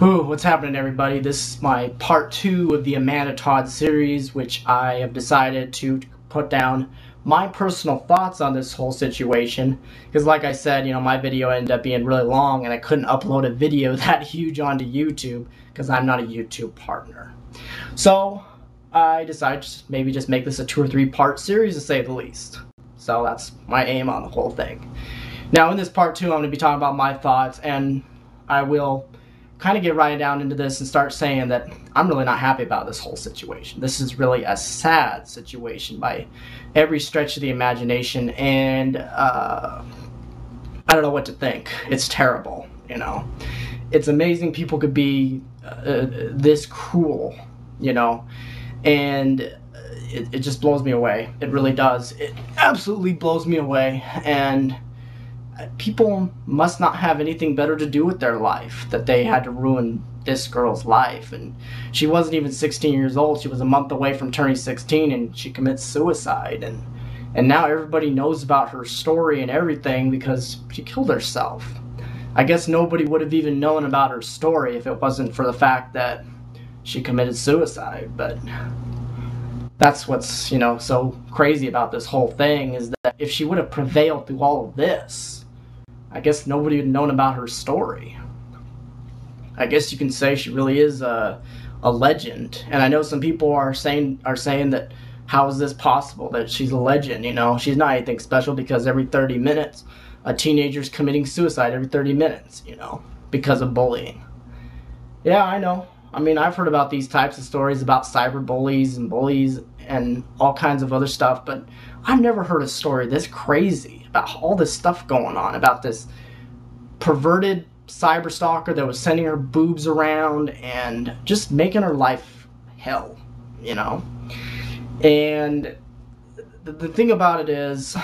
Whew, what's happening, everybody? This is my part 2 of the Amanda Todd series, which I have decided to put down my personal thoughts on this whole situation. Because like I said, my video ended up being really long and I couldn't upload a video that huge onto YouTube because I'm not a YouTube partner. So I decided to maybe just make this a 2 or 3 part series to say the least. So that's my aim on the whole thing. Now in this part 2 I'm going to be talking about my thoughts, and I will kind of get right down into this and start saying that I'm really not happy about this whole situation. This is really a sad situation by every stretch of the imagination, and I don't know what to think. It's terrible, It's amazing people could be this cruel, and it just blows me away. It really does. It absolutely blows me away, and people must not have anything better to do with their life that they had to ruin this girl's life. And she wasn't even 16 years old. She was a month away from turning 16 and she commits suicide, and now everybody knows about her story and everything because she killed herself. I guess nobody would have even known about her story if it wasn't for the fact that she committed suicide. But that's what's so crazy about this whole thing, is that if she would have prevailed through all of this, I guess nobody would have known about her story. I guess you can say she really is a legend. And I know some people are saying that, how is this possible that she's a legend? She's not anything special, because every 30 minutes a teenager's committing suicide every 30 minutes, because of bullying. Yeah, I know. I mean, I've heard about these types of stories about cyber bullies and bullies and all kinds of other stuff, but I've never heard a story this crazy about all this stuff going on, about this perverted cyber stalker that was sending her boobs around and just making her life hell, And the thing about it is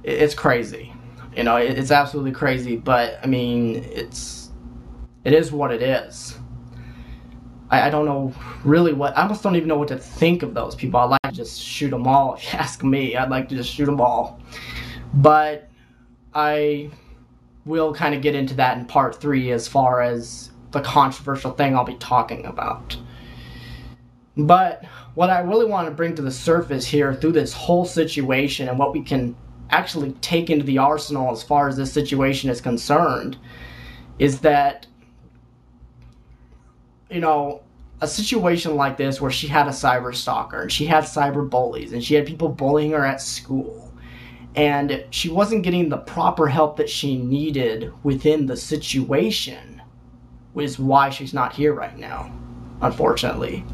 it's crazy. It's absolutely crazy, but I mean, it is what it is. I don't know really I almost don't even know what to think of those people. I'd like to just shoot them all, if you ask me. I'd like to just shoot them all. But I will kind of get into that in part 3 as far as the controversial thing I'll be talking about. But what I really want to bring to the surface here through this whole situation, and what we can actually take into the arsenal as far as this situation is concerned, is that a situation like this, where she had a cyber stalker and she had cyber bullies and she had people bullying her at school, and she wasn't getting the proper help that she needed within the situation, which is why she's not here right now, unfortunately.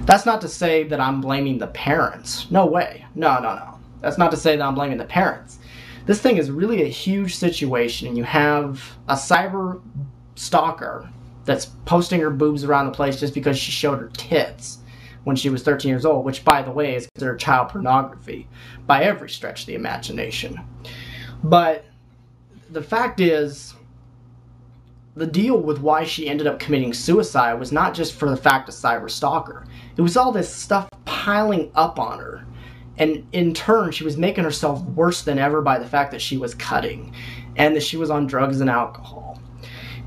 That's not to say that I'm blaming the parents. No way. No. That's not to say that I'm blaming the parents. This thing is really a huge situation, and you have a cyber stalker that's posting her boobs around the place just because she showed her tits when she was 13 years old, which, by the way, is considered child pornography by every stretch of the imagination. But the fact is, the deal with why she ended up committing suicide was not just for the fact of cyber stalker. It was all this stuff piling up on her. And in turn, she was making herself worse than ever by the fact that she was cutting, and that she was on drugs and alcohol,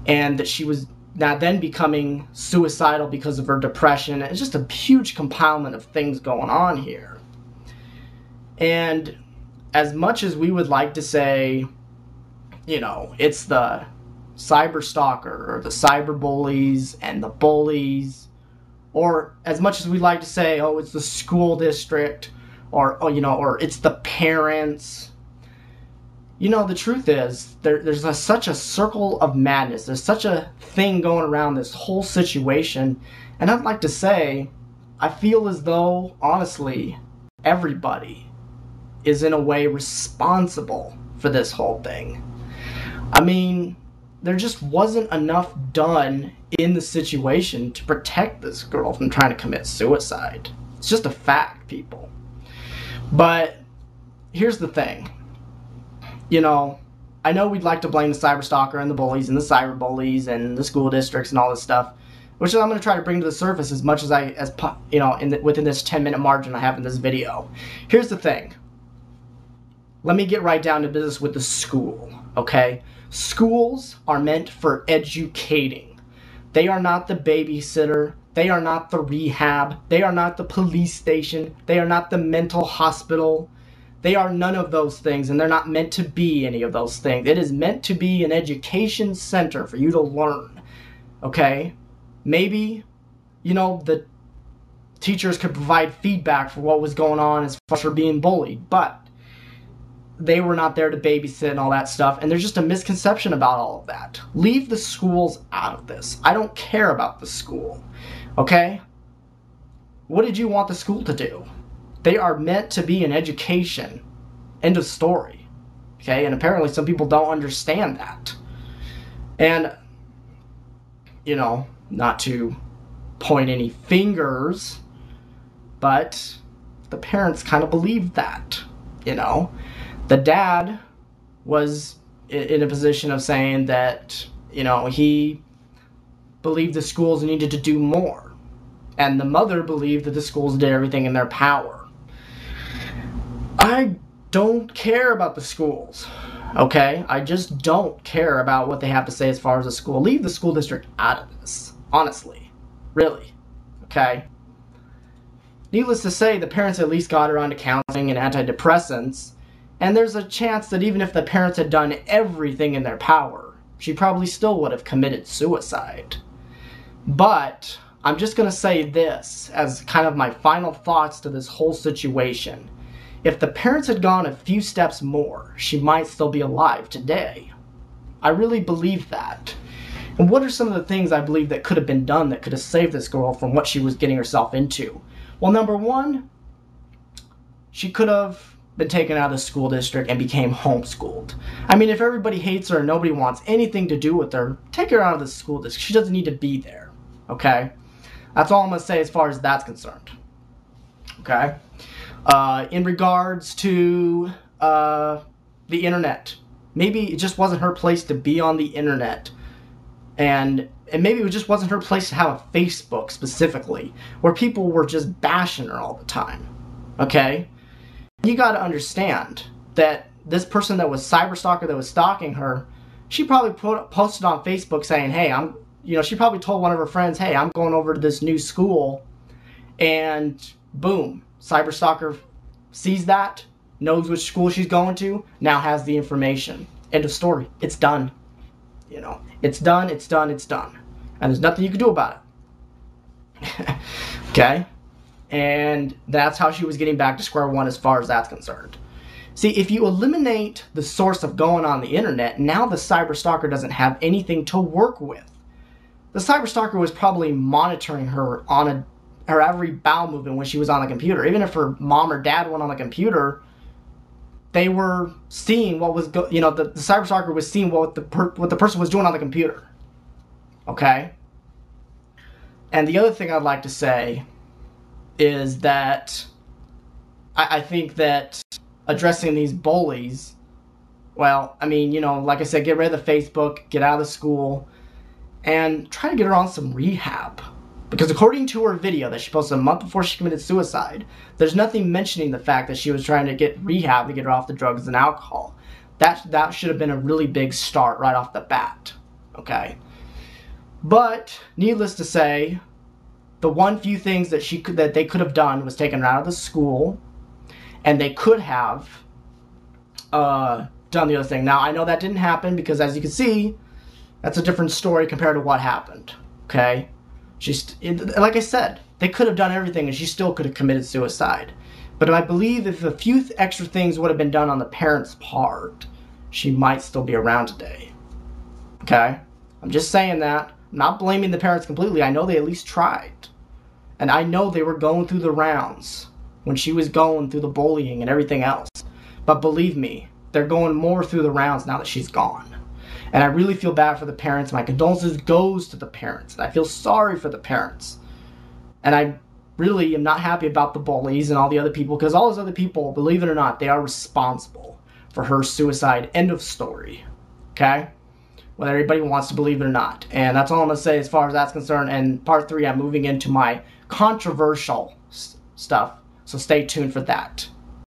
and that she was then becoming suicidal because of her depression. It's just a huge compoundment of things going on here. And as much as we would like to say, it's the cyber stalker or the cyber bullies and the bullies, or as much as we'd like to say, oh, it's the school district, or it's the parents, the truth is, there's such a circle of madness. There's such a thing going around this whole situation. And I'd like to say, I feel as though, honestly, everybody is in a way responsible for this whole thing. I mean, there just wasn't enough done in the situation to protect this girl from trying to commit suicide. It's just a fact, people. But here's the thing. I know we'd like to blame the cyber stalker and the bullies and the cyber bullies and the school districts and all this stuff, which I'm going to try to bring to the surface as much as within this 10-minute margin I have in this video. Here's the thing. Let me get right down to business with the school, okay? Schools are meant for educating. They are not the babysitter. They are not the rehab. They are not the police station. They are not the mental hospital. They are none of those things, and they're not meant to be any of those things. It is meant to be an education center for you to learn, okay? Maybe, you know, the teachers could provide feedback for what was going on as far as her being bullied, but they were not there to babysit and all that stuff, and there's just a misconception about all of that. Leave the schools out of this. I don't care about the school, okay? What did you want the school to do? They are meant to be an education. End of story. Okay, and apparently some people don't understand that. And, you know, not to point any fingers, but the parents kind of believed that, you know. The dad was in a position of saying that, you know, he believed the schools needed to do more. And the mother believed that the schools did everything in their power. I don't care about the schools, okay? I just don't care about what they have to say as far as the school. Leave the school district out of this, honestly. Really, okay? Needless to say, the parents at least got her onto counseling and antidepressants, and there's a chance that even if the parents had done everything in their power, she probably still would have committed suicide. But I'm just going to say this as kind of my final thoughts to this whole situation. If the parents had gone a few steps more, she might still be alive today. I really believe that. And what are some of the things I believe that could have been done that could have saved this girl from what she was getting herself into? Well, number one, she could have been taken out of the school district and became homeschooled. I mean, if everybody hates her and nobody wants anything to do with her, take her out of the school district. She doesn't need to be there, okay? That's all I'm going to say as far as that's concerned, okay? In regards to the internet, maybe it just wasn't her place to be on the internet, and maybe it just wasn't her place to have a Facebook specifically, where people were just bashing her all the time, okay? You got to understand that this person that was cyberstalker, that was stalking her, she probably posted on Facebook saying, hey, she probably told one of her friends, hey, I'm going over to this new school, and boom, cyberstalker sees that, knows which school she's going to, now has the information. End of story. It's done. You know, it's done, it's done, it's done. And there's nothing you can do about it. Okay? And that's how she was getting back to square one as far as that's concerned. See, if you eliminate the source of going on the internet, now the cyberstalker doesn't have anything to work with. The cyberstalker was probably monitoring her on her every bowel movement when she was on the computer. Even if her mom or dad went on the computer, they were seeing what was the cyberstalker was seeing what the person was doing on the computer. Okay? And the other thing I'd like to say is that I think that addressing these bullies, well, I mean, you know, like I said, get rid of the Facebook, get out of the school, and try to get her on some rehab. Because according to her video that she posted a month before she committed suicide, there's nothing mentioning the fact that she was trying to get rehab to get her off the drugs and alcohol. That should have been a really big start right off the bat. Okay? But, needless to say, the one few things that they could have done was taken her out of the school, and they could have done the other thing. Now, I know that didn't happen because, as you can see, that's a different story compared to what happened. Okay? Like I said, they could have done everything and she still could have committed suicide. But I believe if a few extra things would have been done on the parents' part, she might still be around today. Okay? I'm just saying that. I'm not blaming the parents completely. I know they at least tried. And I know they were going through the rounds when she was going through the bullying and everything else. But believe me, they're going more through the rounds now that she's gone. And I really feel bad for the parents. My condolences goes to the parents. And I feel sorry for the parents. And I really am not happy about the bullies and all the other people, because all those other people, believe it or not, they are responsible for her suicide. End of story. Okay? Whether everybody wants to believe it or not. And that's all I'm going to say as far as that's concerned. And part 3, I'm moving into my controversial stuff. So stay tuned for that.